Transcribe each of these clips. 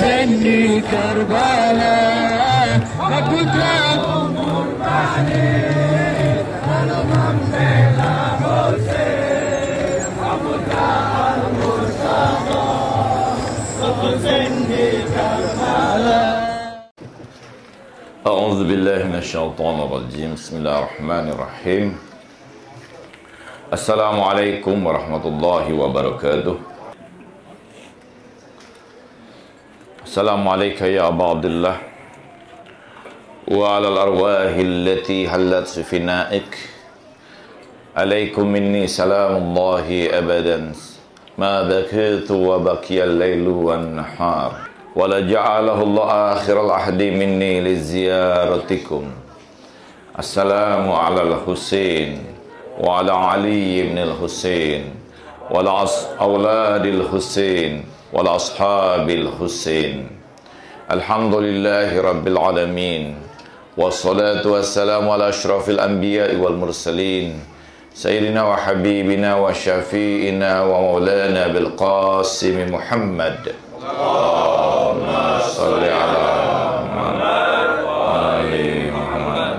Husain di Karbala, putra murtani dalam membela Husain, putra al-Mustafa, Husain di Karbala. A'udzu billahi minasyaitonir rajim. Bismillahirrahmanirrahim. Assalamualaikum warahmatullahi wabarakatuh. Assalamualaikum ya Aba Abdullah wa ala al-arwahi allati hallat fi fina'ik. Alaikum minni salamullahi abadan ma bakitu wa baqiya al-lailu wan nahar. Wa la ja'alahu Allah akhiral ahdi minni li ziyaratikum. Assalamu ala al-Husain wa ala Ali ibn al-Husain wa ala awladil Husain wa ala ashabil Husain. Alhamdulillahi rabbil alamin. Wassalatu wassalamu ala ashrafil anbiya'i wal mursalin. Sayyidina wa habibina wa syafi'ina wa maulana bil qasim Muhammad. Allahumma salli ala Muhammad wa ali Muhammad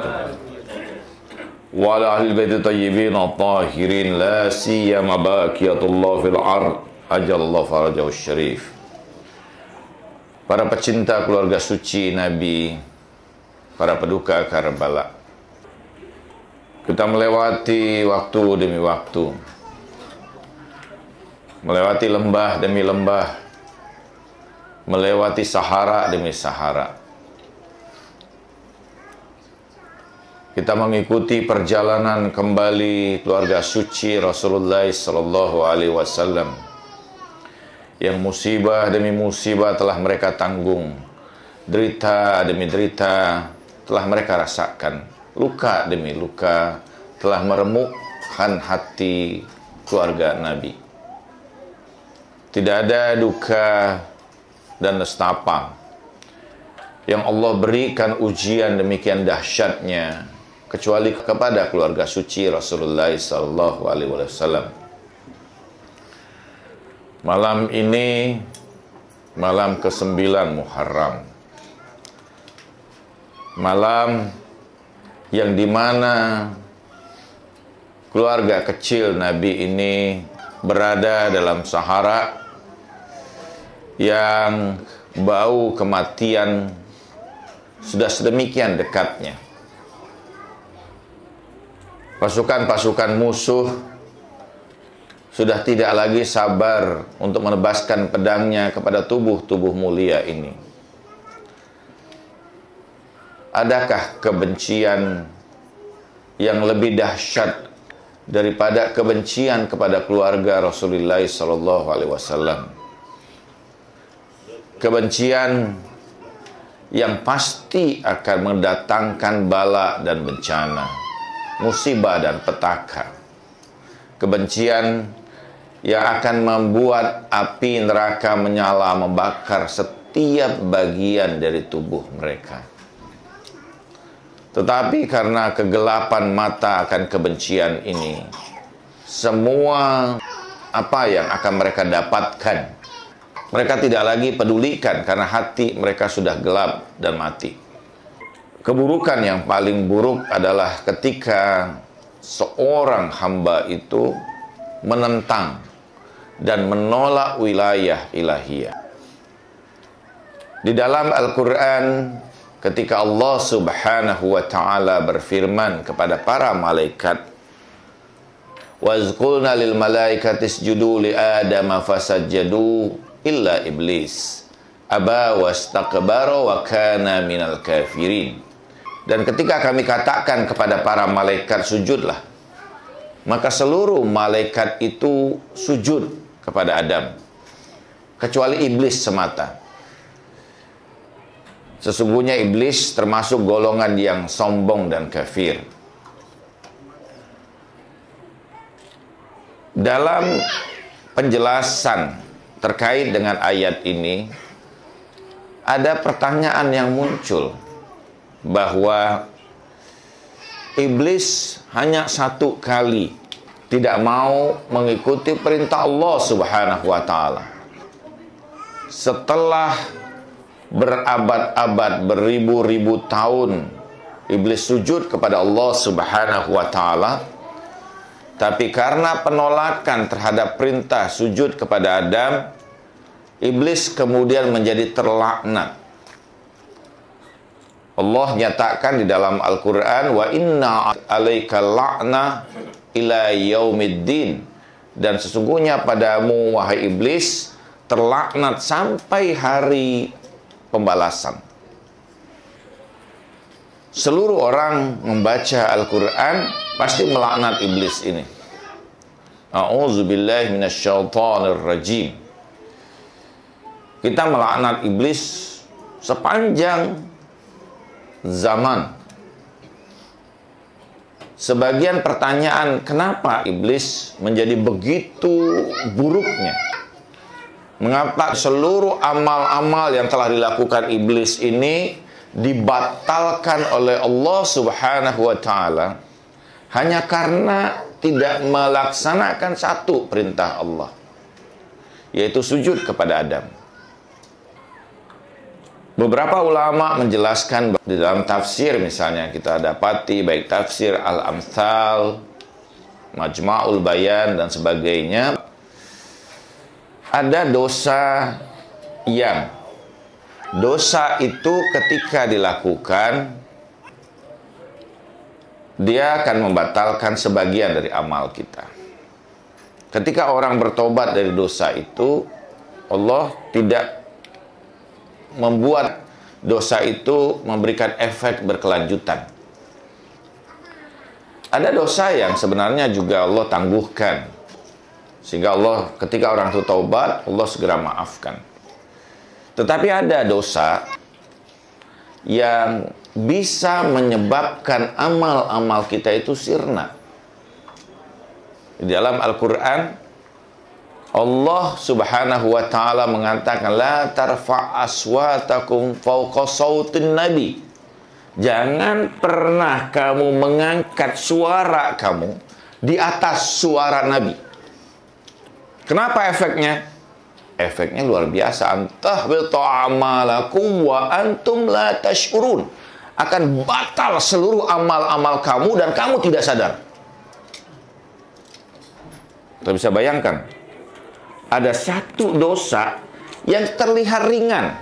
wa ala ahli baiti tayyibin at-tahirin, la siyama baqiyatullah fil ard, ajallahu farajahu syarif. Para pecinta keluarga suci Nabi, para peduka Karbala, kita melewati waktu demi waktu, melewati lembah demi lembah, melewati Sahara demi Sahara. Kita mengikuti perjalanan kembali keluarga suci Rasulullah sallallahu alaihi wasallam yang musibah demi musibah telah mereka tanggung, derita demi derita telah mereka rasakan, luka demi luka telah meremukkan hati keluarga Nabi. Tidak ada duka dan nestapa yang Allah berikan ujian demikian dahsyatnya kecuali kepada keluarga suci Rasulullah sallallahu alaihi wasallam. Malam ini malam ke-9 Muharram, malam yang dimana keluarga kecil Nabi ini berada dalam Sahara yang bau kematian sudah sedemikian dekatnya. Pasukan-pasukan musuh sudah tidak lagi sabar untuk menebaskan pedangnya kepada tubuh-tubuh mulia ini. Adakah kebencian yang lebih dahsyat daripada kebencian kepada keluarga Rasulullah sallallahu alaihi wasallam? Kebencian yang pasti akan mendatangkan bala dan bencana, musibah dan petaka. Kebencian yang akan membuat api neraka menyala membakar setiap bagian dari tubuh mereka. Tetapi karena kegelapan mata akan kebencian ini, semua apa yang akan mereka dapatkan, mereka tidak lagi pedulikan karena hati mereka sudah gelap dan mati. Keburukan yang paling buruk adalah ketika seorang hamba itu menentang dan menolak wilayah ilahiyah. Di dalam Al-Quran, ketika Allah Subhanahu wa ta'ala berfirman kepada para malaikat, "Wazqulna lil malaikati isjudu li Adama fasajjadu illa iblis aba wastakbara wa kana minal kafirin." Dan ketika kami katakan kepada para malaikat sujudlah, maka seluruh malaikat itu sujud kepada Adam, kecuali iblis semata. Sesungguhnya iblis termasuk golongan yang sombong dan kafir. Dalam penjelasan terkait dengan ayat ini, ada pertanyaan yang muncul bahwa iblis hanya satu kali tidak mau mengikuti perintah Allah Subhanahu wa ta'ala. Setelah berabad-abad, beribu-ribu tahun iblis sujud kepada Allah Subhanahu wa taala. Tapi karena penolakan terhadap perintah sujud kepada Adam, iblis kemudian menjadi terlaknat. Allah nyatakan di dalam Al-Quran, wa inna alaika la'na ila yaumiddin, dan sesungguhnya padamu wahai iblis terlaknat sampai hari pembalasan. Seluruh orang membaca Al-Quran pasti melaknat iblis ini. A'udzubillahi minasyaitonir rajim. Kita melaknat iblis sepanjang zaman. Sebagian pertanyaan, kenapa iblis menjadi begitu buruknya? Mengapa seluruh amal-amal yang telah dilakukan iblis ini dibatalkan oleh Allah Subhanahu wa taala hanya karena tidak melaksanakan satu perintah Allah, yaitu sujud kepada Adam. Beberapa ulama menjelaskan di dalam tafsir, misalnya kita dapati baik tafsir Al-Amthal, Majma'ul Bayan dan sebagainya, ada dosa yang dosa itu ketika dilakukan dia akan membatalkan sebagian dari amal kita. Ketika orang bertobat dari dosa itu, Allah tidak membuat dosa itu memberikan efek berkelanjutan. Ada dosa yang sebenarnya juga Allah tangguhkan, sehingga Allah ketika orang itu taubat, Allah segera maafkan. Tetapi ada dosa yang bisa menyebabkan amal-amal kita itu sirna. Di dalam Al-Quran, Allah Subhanahu wa ta'ala mengatakan, la tarfa' aswatakum fawqa sautin nabi. Jangan pernah kamu mengangkat suara kamu di atas suara Nabi. Kenapa efeknya? Efeknya luar biasa. Antahbitu a'malakum wa antum la tash'urun. Akan batal seluruh amal-amal kamu dan kamu tidak sadar. Kita bisa bayangkan, ada satu dosa yang terlihat ringan,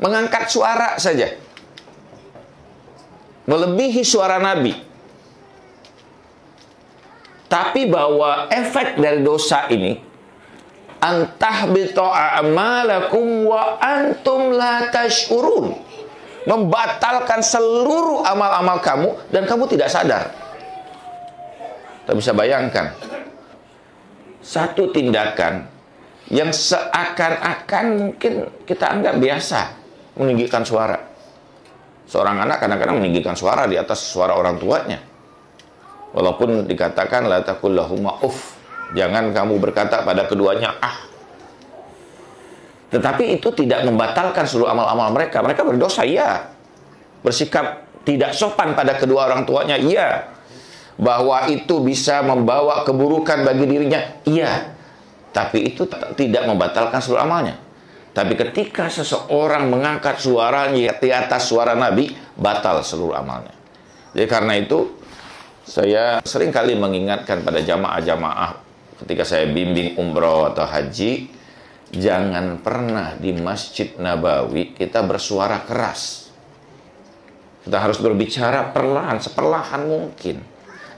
mengangkat suara saja, melebihi suara Nabi. Tapi bahwa efek dari dosa ini, antahbitu a'malakum wa antum la tash'urun, membatalkan seluruh amal-amal kamu dan kamu tidak sadar. Kita bisa bayangkan satu tindakan yang seakan-akan mungkin kita anggap biasa, meninggikan suara. Seorang anak kadang-kadang meninggikan suara di atas suara orang tuanya, walaupun dikatakan la taqul lahuma uff, jangan kamu berkata pada keduanya ah. Tetapi itu tidak membatalkan seluruh amal-amal mereka. Mereka berdosa, iya. Bersikap tidak sopan pada kedua orang tuanya, iya. Bahwa itu bisa membawa keburukan bagi dirinya, iya. Tapi itu tidak membatalkan seluruh amalnya. Tapi ketika seseorang mengangkat suaranya di atas suara Nabi, batal seluruh amalnya. Jadi karena itu, saya sering kali mengingatkan pada jamaah-jamaah ketika saya bimbing umroh atau haji, jangan pernah di Masjid Nabawi kita bersuara keras. Kita harus berbicara perlahan, seperlahan mungkin.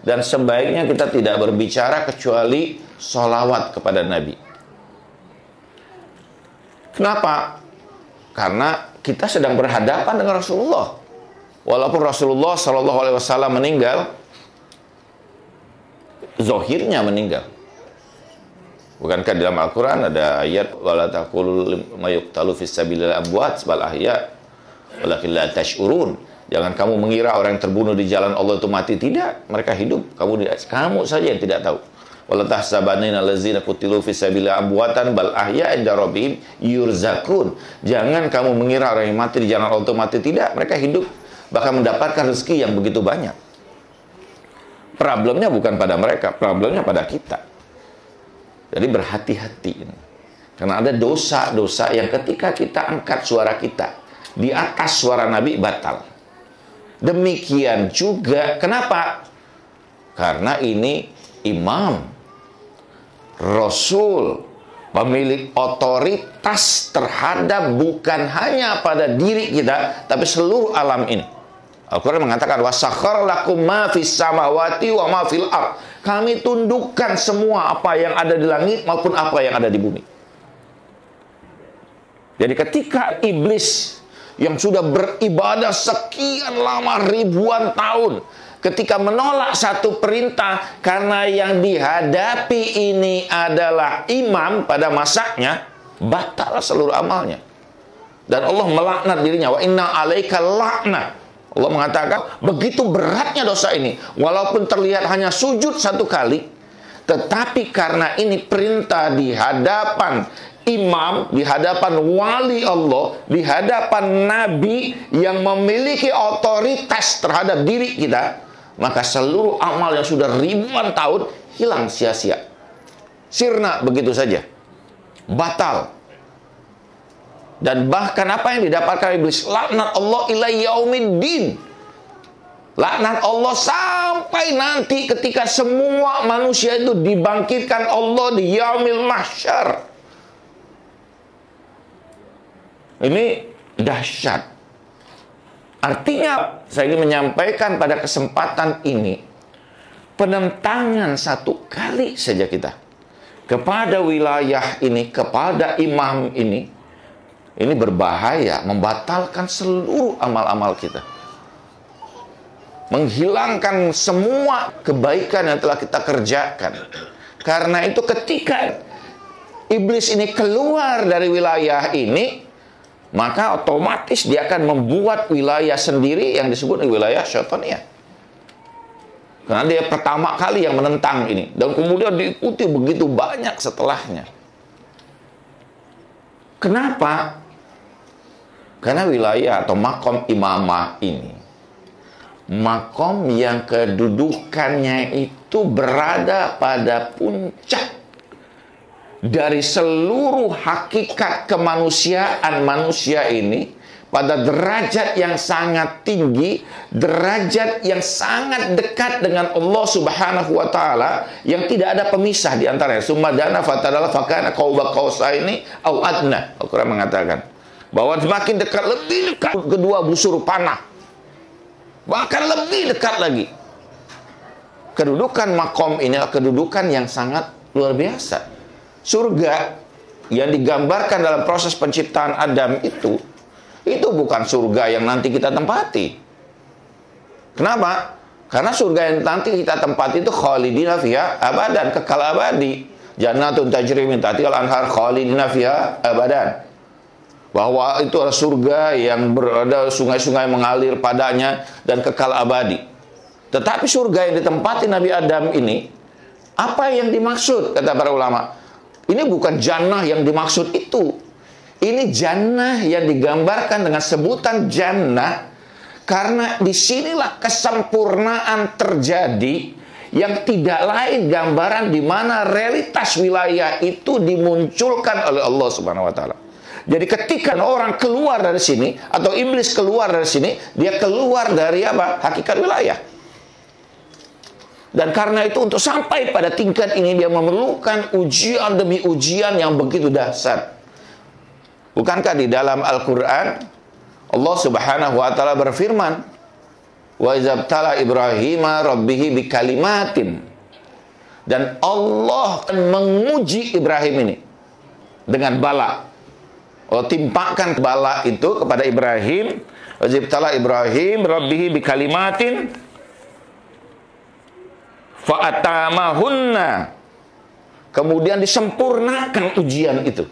Dan sebaiknya kita tidak berbicara kecuali sholawat kepada Nabi. Kenapa? Karena kita sedang berhadapan dengan Rasulullah. Walaupun Rasulullah SAW meninggal, zohirnya meninggal. Bukankah di dalam Al-Quran ada ayat wala taqulu mayuqtalu fis sabilillah amwat bal ahya walakin la tash'urun. Jangan kamu mengira orang yang terbunuh di jalan Allah itu mati. Tidak, mereka hidup. Kamu saja yang tidak tahu. Wala tahsabanina allazina qutilu fis sabilillah amwatan bal ahya inda rabbihim yurzakun. Jangan kamu mengira orang yang mati di jalan Allah itu mati. Tidak, mereka hidup, bahkan mendapatkan rezeki yang begitu banyak. Problemnya bukan pada mereka, problemnya pada kita. Jadi berhati-hati. Karena ada dosa-dosa yang ketika kita angkat suara kita di atas suara Nabi batal. Demikian juga, kenapa? Karena ini imam, Rasul, memiliki otoritas terhadap bukan hanya pada diri kita, tapi seluruh alam ini. Al-Quran mengatakan, وَسَخَّرَ لَكُمْ مَا فِي السَّمَاوَاتِ وَمَا فِي الْأَرْضِ. Kami tundukkan semua apa yang ada di langit maupun apa yang ada di bumi. Jadi ketika iblis yang sudah beribadah sekian lama ribuan tahun, ketika menolak satu perintah karena yang dihadapi ini adalah imam pada masanya, batal seluruh amalnya. Dan Allah melaknat dirinya. Wa inna alaika laknat. Allah mengatakan begitu beratnya dosa ini. Walaupun terlihat hanya sujud satu kali, tetapi karena ini perintah di hadapan imam, di hadapan wali Allah, di hadapan Nabi yang memiliki otoritas terhadap diri kita, maka seluruh amal yang sudah ribuan tahun hilang sia-sia. Sirna begitu saja. Batal. Dan bahkan apa yang didapatkan iblis? Laknat Allah ila yaumiddin. Laknat Allah sampai nanti ketika semua manusia itu dibangkitkan Allah di yaumil mahsyar. Ini dahsyat. Artinya, saya ingin menyampaikan pada kesempatan ini, penentangan satu kali saja kita kepada wilayah ini, kepada imam ini berbahaya, membatalkan seluruh amal-amal kita. Menghilangkan semua kebaikan yang telah kita kerjakan. Karena itu ketika iblis ini keluar dari wilayah ini, maka otomatis dia akan membuat wilayah sendiri yang disebut wilayah syaitaniyah. Karena dia pertama kali yang menentang ini. Dan kemudian diikuti begitu banyak setelahnya. Kenapa? Karena wilayah atau makom imamah ini, makom yang kedudukannya itu berada pada puncak dari seluruh hakikat kemanusiaan manusia ini, pada derajat yang sangat tinggi, derajat yang sangat dekat dengan Allah Subhanahu wa taala, yang tidak ada pemisah di antaranya. Sumadana fatadala fakana qauba qausaini au adna. Al-Qur'an mengatakan bahwa semakin dekat, lebih dekat kedua busur panah. Bahkan lebih dekat lagi. Kedudukan makom ini adalah kedudukan yang sangat luar biasa. Surga yang digambarkan dalam proses penciptaan Adam itu bukan surga yang nanti kita tempati. Kenapa? Karena surga yang nanti kita tempati itu khalidina fiha abadan, kekal abadi. Jannatun tajri min tahtiha al-anhar khalidina fiha abadan. Bahwa itu adalah surga yang berada sungai-sungai mengalir padanya dan kekal abadi. Tetapi surga yang ditempati Nabi Adam ini, apa yang dimaksud kata para ulama? Ini bukan jannah yang dimaksud itu. Ini jannah yang digambarkan dengan sebutan jannah karena disinilah kesempurnaan terjadi, yang tidak lain gambaran di mana realitas wilayah itu dimunculkan oleh Allah Subhanahu wa taala. Jadi ketika orang keluar dari sini atau iblis keluar dari sini, dia keluar dari apa? Hakikat wilayah. Dan karena itu untuk sampai pada tingkat ini dia memerlukan ujian demi ujian yang begitu dahsyat. Bukankah di dalam Al-Quran Allah Subhanahu wa taala berfirman, "Wa izabtala Ibrahima rabbihi bikalimatin." Dan Allah akan menguji Ibrahim ini dengan bala. Allah timpakan bala itu kepada Ibrahim. Wa izabtala Ibrahim rabbihi bikalimatin fa'atamahunna. Kemudian disempurnakan ujian itu.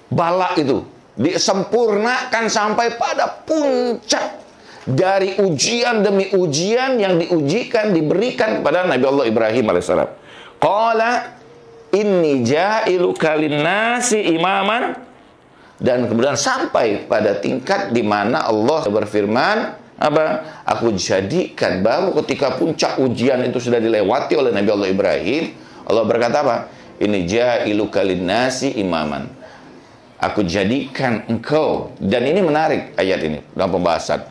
Bala itu disempurnakan sampai pada puncak dari ujian demi ujian yang diujikan, diberikan kepada Nabi Allah Ibrahim alaihissalam. Qala inni ja'iluka linnasi imaman. Dan kemudian sampai pada tingkat di mana Allah berfirman, apa? Aku jadikan, baru ketika puncak ujian itu sudah dilewati oleh Nabi Allah Ibrahim, Allah berkata apa? Ini ja'iluka linnasi imaman. Aku jadikan engkau. Dan ini menarik ayat ini dalam pembahasan.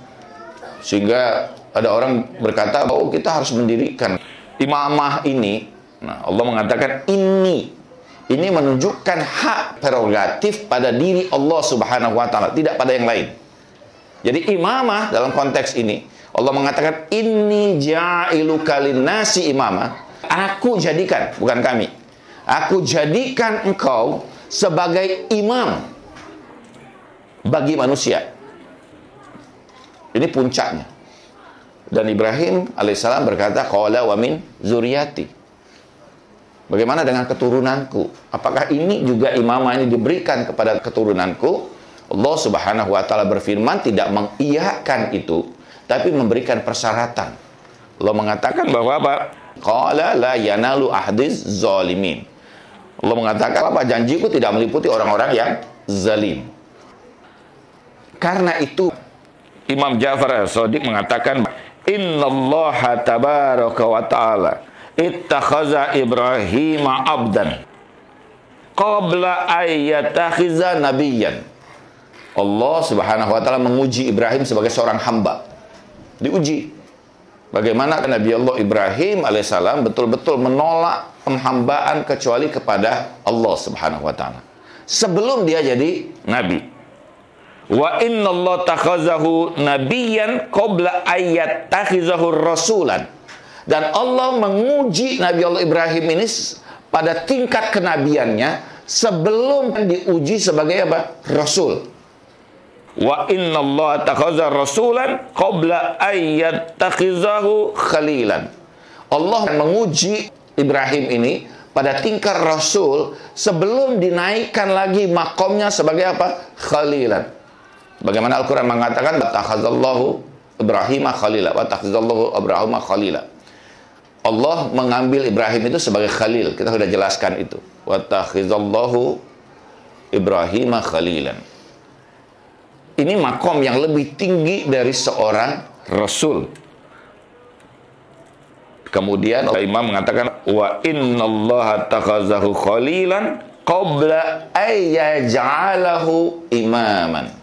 Sehingga ada orang berkata, oh kita harus mendirikan imamah ini. Nah, Allah mengatakan ini menunjukkan hak prerogatif pada diri Allah Subhanahu wa taala, tidak pada yang lain. Jadi imamah dalam konteks ini, Allah mengatakan inni ja'iluka linnasi imamah. Aku jadikan, bukan kami. Aku jadikan engkau sebagai imam bagi manusia. Ini puncaknya. Dan Ibrahim alaihissalam berkata, qala wa min zuriyati. Bagaimana dengan keturunanku? Apakah ini juga imamah ini diberikan kepada keturunanku? Allah Subhanahu wa taala berfirman tidak mengiyakan itu, tapi memberikan persyaratan. Allah mengatakan bahwa apa? Qala la yanalu ahdiz zalimin. Allah mengatakan apa? Janjiku tidak meliputi orang-orang yang zalim. Karena itu Imam Ja'far as-Shadiq mengatakan innallaha tabaraka wa ta'ala ittakhaza Ibrahim abdan qabla ayyatakhiza nabiyyan. Allah Subhanahu wa taala menguji Ibrahim sebagai seorang hamba. Diuji. Bagaimana Nabi Allah Ibrahim alaihissalam betul-betul menolak penghambaan kecuali kepada Allah Subhanahu wa taala. Sebelum dia jadi nabi. Wa inna Allah takhazahu nabiyyan qabla ayat takhizahu rasulan. Dan Allah menguji Nabi Allah Ibrahim ini pada tingkat kenabiannya sebelum diuji sebagai apa? Rasul. Wa inna Allah takhaza rasulan qabla ayat takhizahu khalilan. Allah menguji Ibrahim ini pada tingkat rasul sebelum dinaikkan lagi makomnya sebagai apa? Khalilan. Bagaimana Al-Quran mengatakan takhazallahu Ibrahim khalila wa takhazallahu Ibrahim khalila. Allah mengambil Ibrahim itu sebagai khalil. Kita sudah jelaskan itu. Wa takhazallahu Ibrahim khalilan. Ini makom yang lebih tinggi dari seorang rasul. Kemudian Imam mengatakan wa innallaha takhazahu khalilan qabla ayyaj'alahu imaman.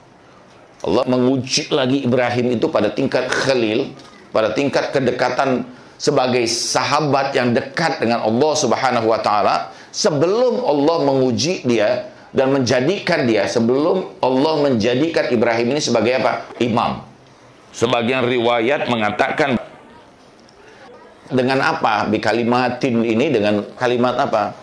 Allah menguji lagi Ibrahim itu pada tingkat khalil, pada tingkat kedekatan sebagai sahabat yang dekat dengan Allah Subhanahu wa taala sebelum Allah menguji dia dan menjadikan dia, sebelum Allah menjadikan Ibrahim ini sebagai apa? Imam. Sebagian riwayat mengatakan dengan apa? Bi kalimatin ini dengan kalimat apa?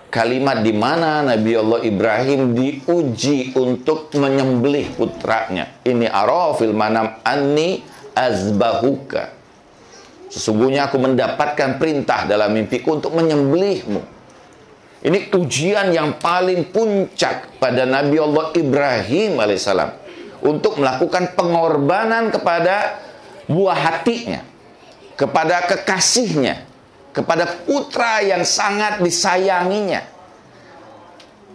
Kalimat di mana Nabi Allah Ibrahim diuji untuk menyembelih putranya. Ini arafil manam anni azbahuka. Sesungguhnya aku mendapatkan perintah dalam mimpiku untuk menyembelihmu. Ini ujian yang paling puncak pada Nabi Allah Ibrahim alaihissalam untuk melakukan pengorbanan kepada buah hatinya, kepada kekasihnya, kepada putra yang sangat disayanginya.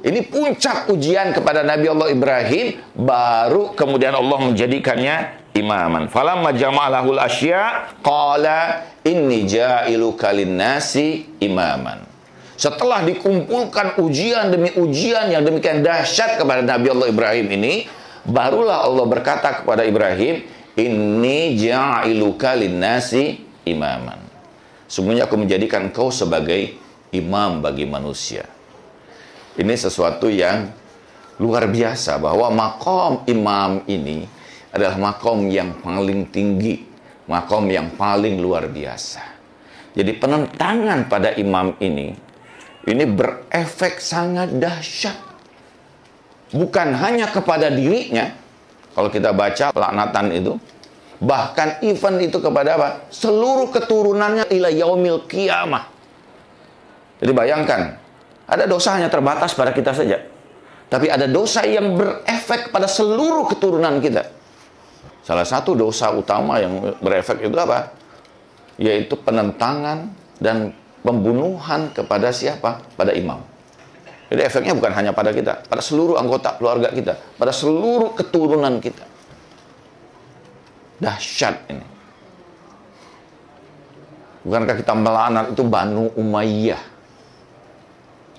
Ini puncak ujian kepada Nabi Allah Ibrahim, baru kemudian Allah menjadikannya imaman. Falamma jama'alahul asya qala inni ja'iluka linnasi imaman. Setelah dikumpulkan ujian demi ujian yang demikian dahsyat kepada Nabi Allah Ibrahim ini, barulah Allah berkata kepada Ibrahim, inni ja'iluka linnasi imaman. Sungguhnya aku menjadikan kau sebagai imam bagi manusia. Ini sesuatu yang luar biasa, bahwa makom imam ini adalah makom yang paling tinggi, makom yang paling luar biasa. Jadi penentangan pada imam ini berefek sangat dahsyat. Bukan hanya kepada dirinya, kalau kita baca laknatan itu, bahkan event itu kepada apa? Seluruh keturunannya ila yaumil qiyamah. Jadi bayangkan, ada dosa hanya terbatas pada kita saja, tapi ada dosa yang berefek pada seluruh keturunan kita. Salah satu dosa utama yang berefek itu apa? Yaitu penentangan dan pembunuhan kepada siapa? Pada imam. Jadi efeknya bukan hanya pada kita, pada seluruh anggota keluarga kita, pada seluruh keturunan kita. Dahsyat ini. Bukankah kita melaknat itu Banu Umayyah?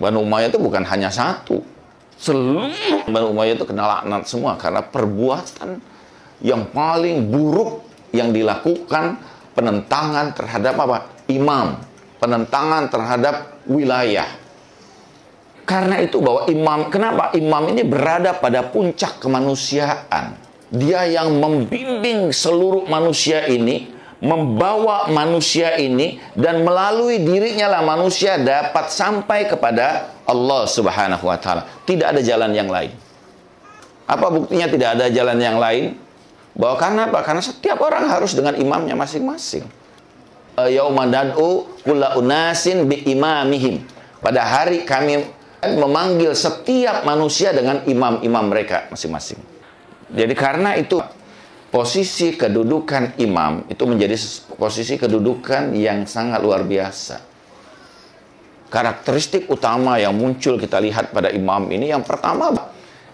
Banu Umayyah itu bukan hanya satu. Seluruh Banu Umayyah itu kena laknat semua karena perbuatan yang paling buruk yang dilakukan, penentangan terhadap apa? Imam, penentangan terhadap wilayah. Karena itu bahwa imam, kenapa imam ini berada pada puncak kemanusiaan? Dia yang membimbing seluruh manusia ini, membawa manusia ini, dan melalui dirinya lah manusia dapat sampai kepada Allah Subhanahu wa Ta'ala. Tidak ada jalan yang lain. Apa buktinya tidak ada jalan yang lain? Bahwa karena apa? Karena setiap orang harus dengan imamnya masing-masing. Yauma nad'u kulla unasin bi imamihim. Pada hari kami memanggil setiap manusia dengan imam-imam mereka masing-masing. Jadi karena itu posisi kedudukan imam itu menjadi posisi kedudukan yang sangat luar biasa. Karakteristik utama yang muncul kita lihat pada imam ini, yang pertama,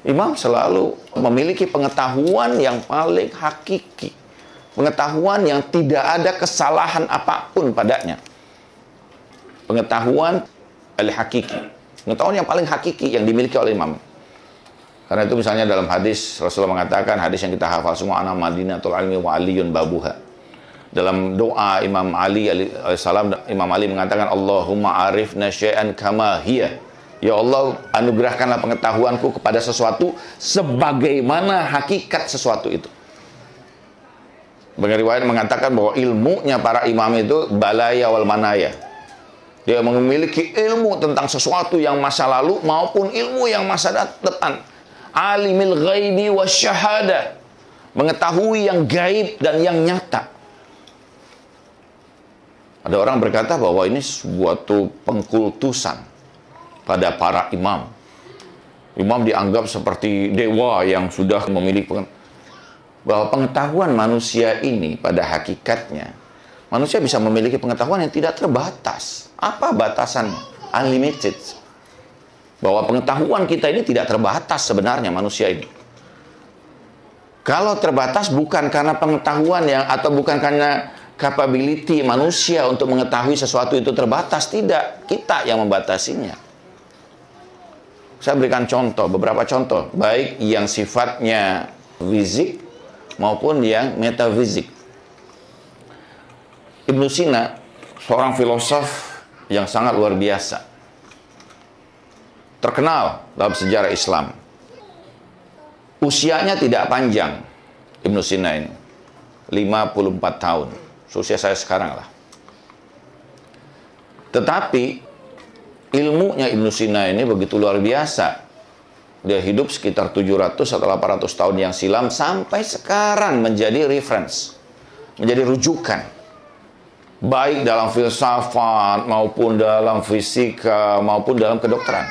imam selalu memiliki pengetahuan yang paling hakiki. Pengetahuan yang tidak ada kesalahan apapun padanya. Pengetahuan al-hakiki. Pengetahuan yang paling hakiki yang dimiliki oleh imam. Karena itu misalnya dalam hadis, Rasulullah mengatakan, hadis yang kita hafal semua, ana madinatul ilmi wa aliyun babuha. Dalam doa Imam Ali alaihissalam, Imam Ali mengatakan, Allahumma arifna syai'an kama hiya. Ya Allah, anugerahkanlah pengetahuanku kepada sesuatu sebagaimana hakikat sesuatu itu. Sebagian riwayat mengatakan bahwa ilmunya para imam itu balaya wal manaya. Dia memiliki ilmu tentang sesuatu yang masa lalu maupun ilmu yang masa depan. Alimil ghaibi wasyahada. Mengetahui yang gaib dan yang nyata. Ada orang berkata bahwa ini suatu pengkultusan pada para imam. Imam dianggap seperti dewa yang sudah memiliki bahwa pengetahuan manusia ini pada hakikatnya, manusia bisa memiliki pengetahuan yang tidak terbatas. Apa batasannya? Unlimited. Bahwa pengetahuan kita ini tidak terbatas sebenarnya manusia ini. Kalau terbatas bukan karena pengetahuan yang, atau bukan karena capability manusia untuk mengetahui sesuatu itu terbatas. Tidak. Kita yang membatasinya. Saya berikan contoh, beberapa contoh. Baik yang sifatnya fisik maupun yang metafisik. Ibnu Sina, seorang filosof yang sangat luar biasa, terkenal dalam sejarah Islam. Usianya tidak panjang, Ibnu Sina ini. 54 tahun. Usia saya sekarang lah. Tetapi ilmunya Ibnu Sina ini begitu luar biasa. Dia hidup sekitar 700 atau 800 tahun yang silam sampai sekarang menjadi reference, menjadi rujukan. Baik dalam filsafat maupun dalam fisika maupun dalam kedokteran.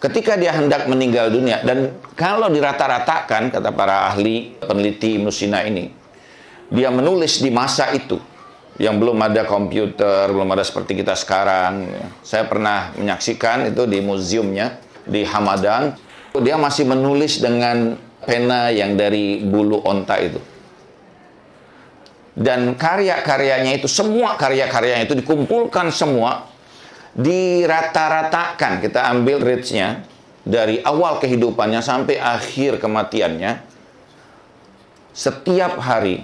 Ketika dia hendak meninggal dunia, dan kalau dirata-ratakan, kata para ahli peneliti Ibnu Sina ini, dia menulis di masa itu yang belum ada komputer, belum ada seperti kita sekarang. Saya pernah menyaksikan itu di museumnya di Hamadan. Dia masih menulis dengan pena yang dari bulu onta itu. Dan karya-karyanya itu, semua karya-karyanya itu dikumpulkan semua, dirata-ratakan. Kita ambil range-nya dari awal kehidupannya sampai akhir kematiannya. Setiap hari,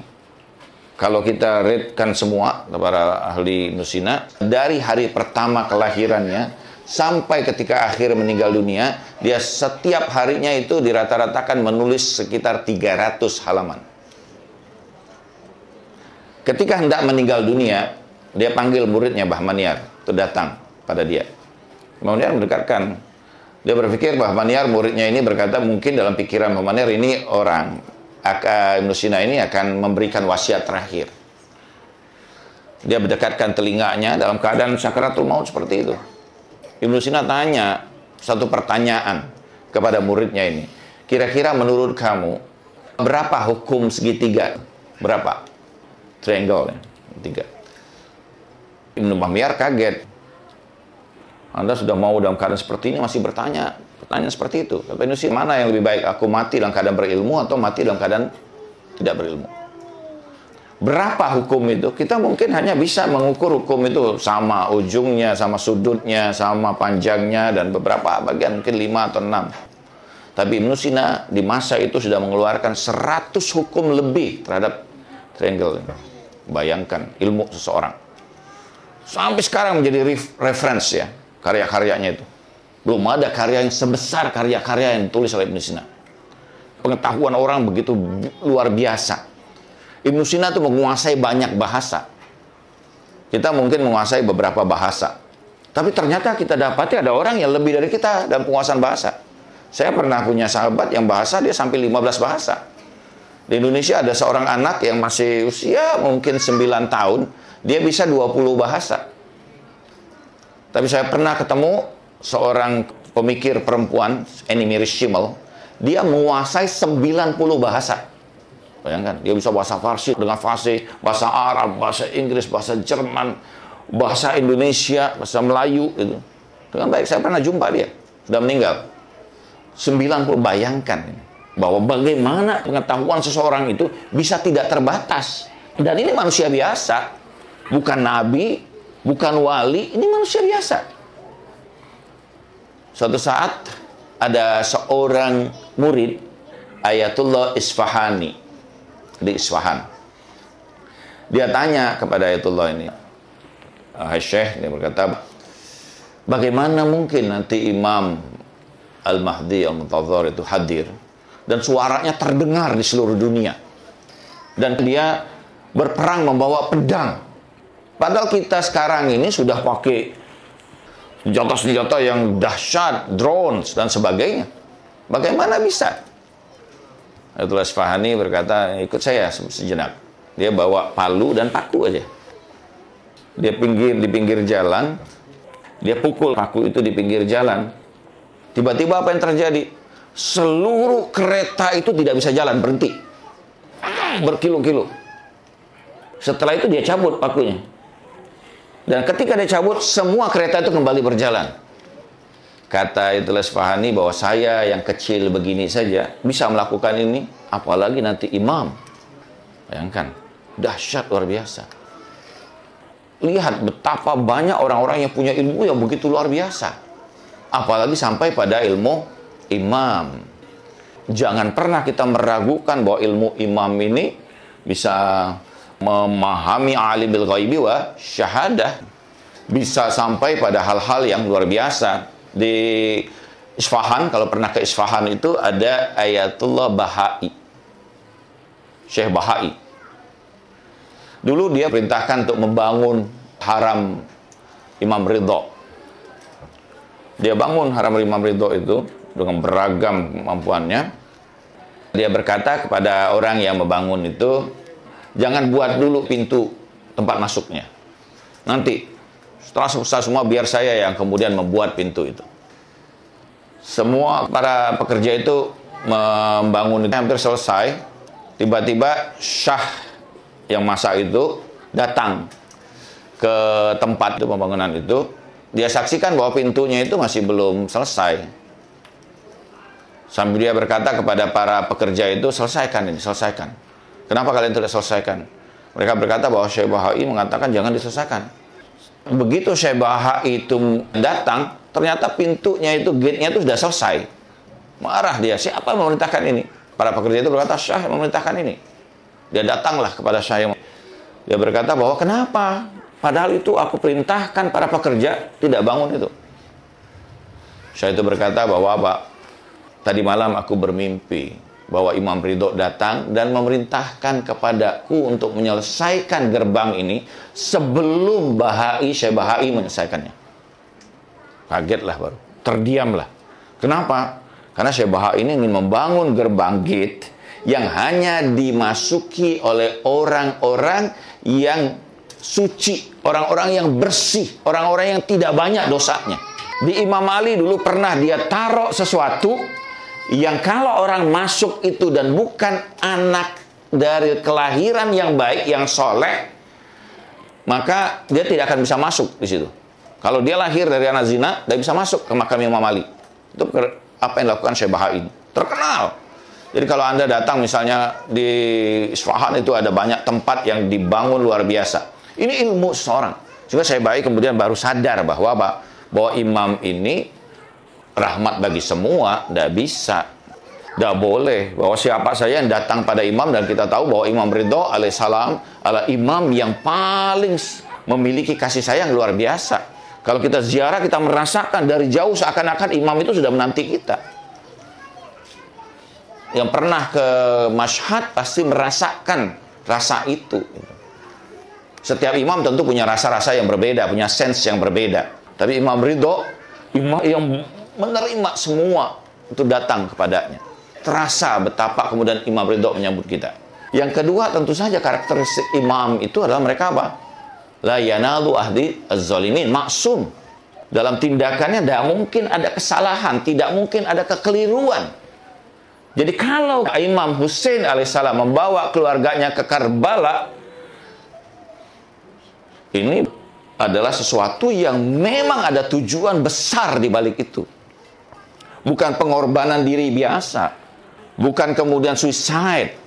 kalau kita rate-kan semua para ahli Ibnu Sina, dari hari pertama kelahirannya sampai ketika akhir meninggal dunia, dia setiap harinya itu dirata-ratakan menulis sekitar 300 halaman. Ketika hendak meninggal dunia, dia panggil muridnya Mbah Maniar, itu datang pada dia. Mbah Maniar mendekatkan. Dia berpikir Mbah Maniar, muridnya ini berkata, mungkin dalam pikiran Mbah Maniar ini orang, Ibnu Sina ini akan memberikan wasiat terakhir. Dia berdekatkan telinganya dalam keadaan sakaratul maut seperti itu. Ibnu Sina tanya satu pertanyaan kepada muridnya ini. Kira-kira menurut kamu, berapa hukum segitiga? Berapa? Triangle, ya? 3. Ibnu Maniar kaget. Anda sudah mau dalam keadaan seperti ini masih bertanya pertanyaan seperti itu. Kata Ibnu Sina, mana yang lebih baik? Aku mati dalam keadaan berilmu atau mati dalam keadaan tidak berilmu? Berapa hukum itu? Kita mungkin hanya bisa mengukur hukum itu sama ujungnya, sama sudutnya, sama panjangnya, dan beberapa bagian mungkin 5 atau 6. Tapi Ibnu Sina di masa itu sudah mengeluarkan 100 hukum lebih terhadap triangle. Bayangkan ilmu seseorang. Sampai sekarang menjadi reference ya, karya-karyanya itu. Belum ada karya yang sebesar karya-karya yang ditulis oleh Ibnu Sina. Pengetahuan orang begitu luar biasa. Ibnu Sina itu menguasai banyak bahasa. Kita mungkin menguasai beberapa bahasa. Tapi ternyata kita dapati ada orang yang lebih dari kita dalam penguasaan bahasa. Saya pernah punya sahabat yang bahasa dia sampai 15 bahasa. Di Indonesia ada seorang anak yang masih usia mungkin 9 tahun, dia bisa 20 bahasa. Tapi saya pernah ketemu seorang pemikir perempuan, Annie Schimmel, dia menguasai 90 bahasa. Bayangkan, dia bisa bahasa Farsi dengan fasih, bahasa Arab, bahasa Inggris, bahasa Jerman, bahasa Indonesia, bahasa Melayu itu. Dengan baik, saya pernah jumpa dia, sudah meninggal. 90, bayangkan bahwa bagaimana pengetahuan seseorang itu bisa tidak terbatas. Dan ini manusia biasa, bukan nabi, bukan wali, ini manusia biasa. Suatu saat ada seorang murid Ayatullah Isfahani di Isfahan. Dia tanya kepada Ayatullah ini, "Hai Syekh," dia berkata, "bagaimana mungkin nanti Imam Al-Mahdi Al-Muntazar itu hadir dan suaranya terdengar di seluruh dunia, dan dia berperang membawa pedang, padahal kita sekarang ini sudah pakai senjata-senjata yang dahsyat, drones dan sebagainya. Bagaimana bisa?" Ayatullah Isfahani berkata, "Ikut saya sejenak." Dia bawa palu dan paku aja. Dia di pinggir jalan, dia pukul paku itu di pinggir jalan. Tiba-tiba apa yang terjadi? Seluruh kereta itu tidak bisa jalan, berhenti. Berkilo-kilo. Setelah itu dia cabut pakunya. Dan ketika dia cabut, semua kereta itu kembali berjalan. Kata Ayatullah Isfahani bahwa saya yang kecil begini saja bisa melakukan ini, apalagi nanti imam. Bayangkan, dahsyat luar biasa. Lihat betapa banyak orang-orang yang punya ilmu yang begitu luar biasa. Apalagi sampai pada ilmu imam. Jangan pernah kita meragukan bahwa ilmu imam ini bisa memahami alimul ghaibi wa syahadah. Bisa sampai pada hal-hal yang luar biasa. Di Isfahan, kalau pernah ke Isfahan itu ada Ayatullah Bahai, Syekh Bahai. Dulu dia perintahkan untuk membangun haram Imam Ridho. Dia bangun haram Imam Ridho itu dengan beragam kemampuannya. Dia berkata kepada orang yang membangun itu, jangan buat dulu pintu tempat masuknya. Nanti setelah selesai semua, biar saya yang kemudian membuat pintu itu. Semua para pekerja itu membangun itu hampir selesai. Tiba-tiba Syah yang masak itu datang ke tempat itu pembangunan itu. Dia saksikan bahwa pintunya itu masih belum selesai. Sambil dia berkata kepada para pekerja itu, selesaikan ini, selesaikan. Kenapa kalian tidak selesaikan? Mereka berkata bahwa Syekh Bahai mengatakan jangan diselesaikan. Begitu Syekh Bahai itu datang, ternyata pintunya itu, gate-nya itu sudah selesai. Marah dia, siapa yang memerintahkan ini? Para pekerja itu berkata, Syekh yang memerintahkan ini. Dia datanglah kepada Syekh. Dia berkata bahwa kenapa? Padahal itu aku perintahkan para pekerja tidak bangun itu. Syekh itu berkata bahwa Pak, tadi malam aku bermimpi bahwa Imam Ridho datang dan memerintahkan kepadaku untuk menyelesaikan gerbang ini sebelum Syekh Bahai menyelesaikannya. Kagetlah baru, terdiamlah. Kenapa? Karena Syekh Bahai ini ingin membangun gerbang gate yang hanya dimasuki oleh orang-orang yang suci, orang-orang yang bersih, orang-orang yang tidak banyak dosanya. Di Imam Ali dulu pernah dia taruh sesuatu yang kalau orang masuk itu dan bukan anak dari kelahiran yang baik, yang soleh, maka dia tidak akan bisa masuk di situ. Kalau dia lahir dari anak zina, dia bisa masuk ke makam Imam Ali. Itu apa yang dilakukan Syekh Bahai ini. Terkenal. Jadi kalau Anda datang misalnya di Isfahan itu ada banyak tempat yang dibangun luar biasa. Ini ilmu seseorang. Juga saya baik kemudian baru sadar bahwa imam ini rahmat bagi semua, tidak bisa. Tidak boleh bahwa siapa saja yang datang pada imam, dan kita tahu bahwa Imam Ridho alaihissalam adalah imam yang paling memiliki kasih sayang luar biasa. Kalau kita ziarah, kita merasakan dari jauh seakan-akan imam itu sudah menanti kita. Yang pernah ke Mashhad pasti merasakan rasa itu. Setiap imam tentu punya rasa-rasa yang berbeda, punya sense yang berbeda. Tapi Imam Ridho, imam yang menerima semua itu datang kepadanya. Terasa betapa kemudian Imam Ridho menyambut kita. Yang kedua, tentu saja karakteristik imam itu adalah mereka apa? La yanalu ahdi az-zalimin, maksum. Dalam tindakannya tidak mungkin ada kesalahan, tidak mungkin ada kekeliruan. Jadi kalau Imam Hussein alaihissalam membawa keluarganya ke Karbala, ini adalah sesuatu yang memang ada tujuan besar di balik itu. Bukan pengorbanan diri biasa, bukan kemudian suicide,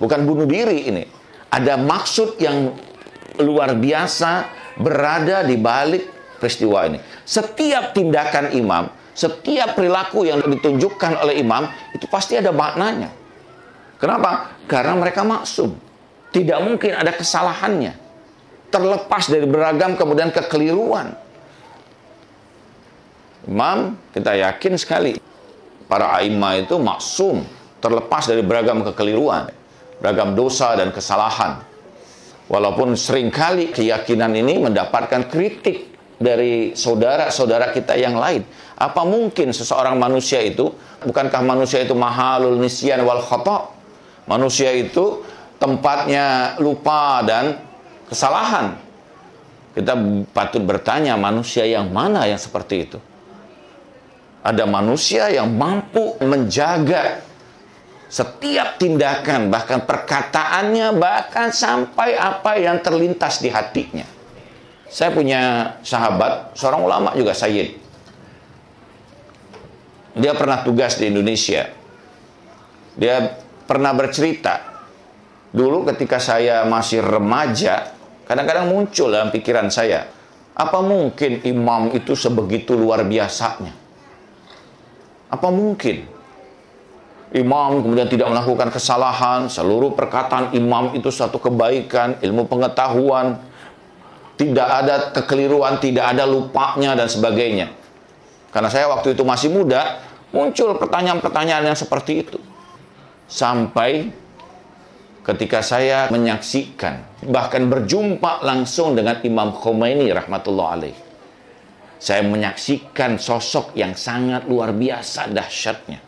bukan bunuh diri ini. Ada maksud yang luar biasa berada di balik peristiwa ini. Setiap tindakan imam, setiap perilaku yang ditunjukkan oleh imam, itu pasti ada maknanya. Kenapa? Karena mereka maksum. Tidak mungkin ada kesalahannya. Terlepas dari beragam kemudian kekeliruan. Imam, kita yakin sekali, para a'immah itu maksum. Terlepas dari beragam kekeliruan, beragam dosa dan kesalahan. Walaupun seringkali keyakinan ini mendapatkan kritik dari saudara-saudara kita yang lain. Apa mungkin seseorang manusia itu, bukankah manusia itu mahalul nisyan wal khata'? Manusia itu tempatnya lupa dan kesalahan. Kita patut bertanya, manusia yang mana yang seperti itu? Ada manusia yang mampu menjaga setiap tindakan, bahkan perkataannya, bahkan sampai apa yang terlintas di hatinya. Saya punya sahabat, seorang ulama juga, Sayyid. Dia pernah tugas di Indonesia. Dia pernah bercerita, dulu ketika saya masih remaja, kadang-kadang muncul dalam pikiran saya, apa mungkin imam itu sebegitu luar biasanya? Apa mungkin imam kemudian tidak melakukan kesalahan, seluruh perkataan imam itu satu kebaikan, ilmu pengetahuan, tidak ada kekeliruan, tidak ada lupanya dan sebagainya. Karena saya waktu itu masih muda, muncul pertanyaan-pertanyaan yang seperti itu. Sampai ketika saya menyaksikan, bahkan berjumpa langsung dengan Imam Khomeini rahmatullah alaih. Saya menyaksikan sosok yang sangat luar biasa dahsyatnya.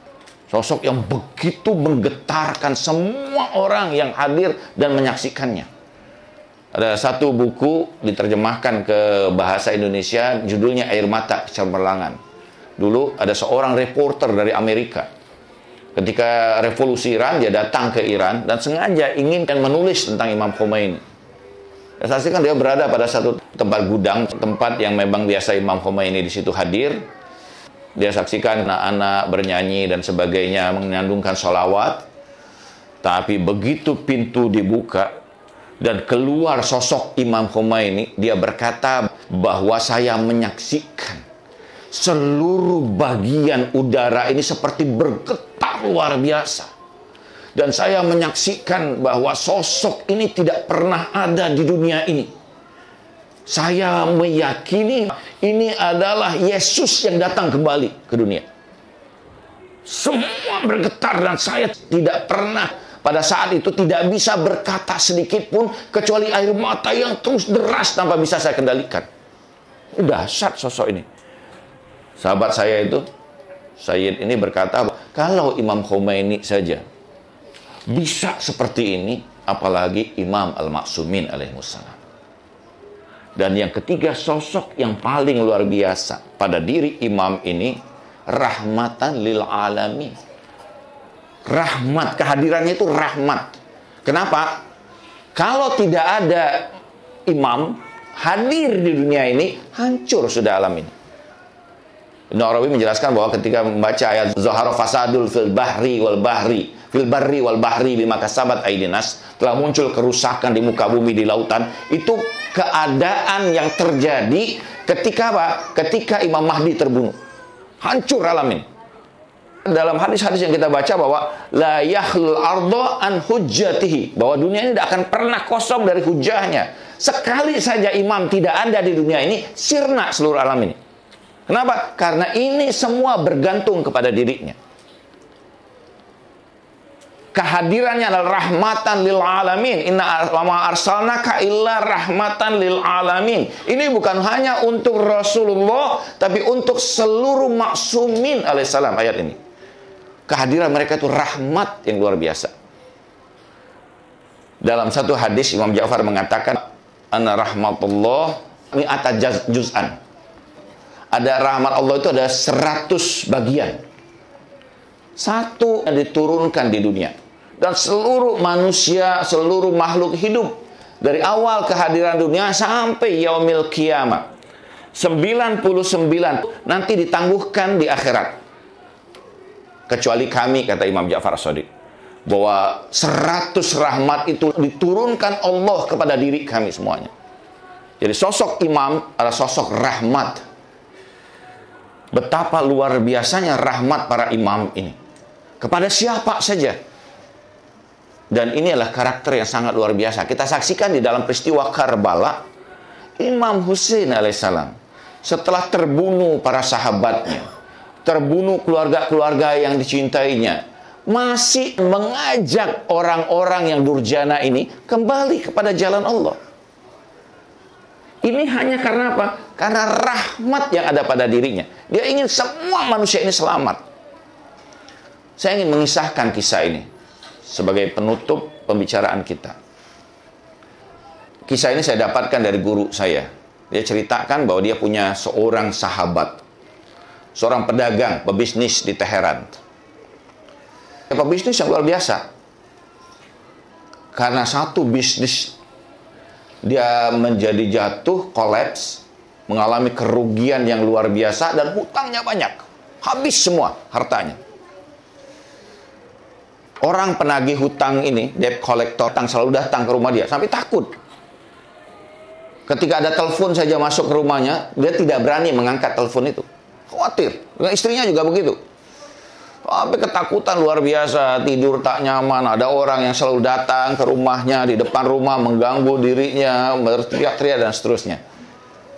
Sosok yang begitu menggetarkan semua orang yang hadir dan menyaksikannya. Ada satu buku diterjemahkan ke bahasa Indonesia, judulnya Air Mata Cemerlangan. Dulu ada seorang reporter dari Amerika. Ketika revolusi Iran, dia datang ke Iran dan sengaja ingin menulis tentang Imam Khomeini. Saya saksikan dia berada pada satu tempat gudang, tempat yang memang biasa Imam Khomeini di situ hadir. Dia saksikan anak-anak bernyanyi dan sebagainya, mengandungkan sholawat. Tapi begitu pintu dibuka dan keluar sosok Imam Khomeini, dia berkata bahwa saya menyaksikan seluruh bagian udara ini seperti bergetar luar biasa. Dan saya menyaksikan bahwa sosok ini tidak pernah ada di dunia ini. Saya meyakini ini adalah Yesus yang datang kembali ke dunia. Semua bergetar dan saya tidak pernah pada saat itu tidak bisa berkata sedikit pun kecuali air mata yang terus deras tanpa bisa saya kendalikan. Dahsyat sosok ini. Sahabat saya itu, Sayyid ini berkata, kalau Imam Khomeini saja bisa seperti ini, apalagi Imam Al-Ma'sumin alaihissalam. Dan yang ketiga, sosok yang paling luar biasa pada diri imam ini, rahmatan lil alamin. Rahmat, kehadirannya itu rahmat. Kenapa? Kalau tidak ada imam hadir di dunia ini, hancur sudah alam ini. Ibnu Arabi menjelaskan bahwa ketika membaca ayat Zahara fasadul fil bahri wal bahri fil barri wal bahri bima kasabat aydin nas, telah muncul kerusakan di muka bumi, di lautan. Itu keadaan yang terjadi ketika apa? Ketika Imam Mahdi terbunuh. Hancur alam ini. Dalam hadis-hadis yang kita baca bahwa la yakhlul ardo an hujjatihi, bahwa dunia ini tidak akan pernah kosong dari hujahnya. Sekali saja imam tidak ada di dunia ini, sirna seluruh alam ini. Kenapa? Karena ini semua bergantung kepada dirinya. Kehadirannya adalah rahmatan lil alamin. Inna ma arsalnaka illa rahmatan lil alamin. Ini bukan hanya untuk Rasulullah, tapi untuk seluruh maksumin alaihissalam. Ayat ini, kehadiran mereka itu rahmat yang luar biasa. Dalam satu hadis Imam Ja'far mengatakan, anna rahmatullah mi'ata juz'an. Ada rahmat Allah itu ada 100 bagian. Satu yang diturunkan di dunia. Dan seluruh manusia, seluruh makhluk hidup, dari awal kehadiran dunia sampai yaumil qiyamah, 99 nanti ditangguhkan di akhirat. Kecuali kami, kata Imam Ja'far As-Shadiq, bahwa 100 rahmat itu diturunkan Allah kepada diri kami semuanya. Jadi sosok imam adalah sosok rahmat. Betapa luar biasanya rahmat para imam ini kepada siapa saja. Dan ini adalah karakter yang sangat luar biasa. Kita saksikan di dalam peristiwa Karbala, Imam Hussein alaihissalam setelah terbunuh para sahabatnya, terbunuh keluarga-keluarga yang dicintainya, masih mengajak orang-orang yang durjana ini kembali kepada jalan Allah. Ini hanya karena apa? Karena rahmat yang ada pada dirinya. Dia ingin semua manusia ini selamat. Saya ingin mengisahkan kisah ini sebagai penutup pembicaraan kita. Kisah ini saya dapatkan dari guru saya. Dia ceritakan bahwa dia punya seorang sahabat, seorang pedagang, pebisnis di Teheran. Pebisnis yang luar biasa. Karena satu bisnis dia menjadi jatuh, kolaps, mengalami kerugian yang luar biasa, dan hutangnya banyak. Habis semua hartanya. Orang penagih hutang ini, debt collector, selalu datang ke rumah dia, sampai takut. Ketika ada telepon saja masuk ke rumahnya, dia tidak berani mengangkat telepon itu. Khawatir. Istrinya juga begitu. Sampai ketakutan luar biasa, tidur tak nyaman. Ada orang yang selalu datang ke rumahnya, di depan rumah, mengganggu dirinya, berteriak-teriak, dan seterusnya.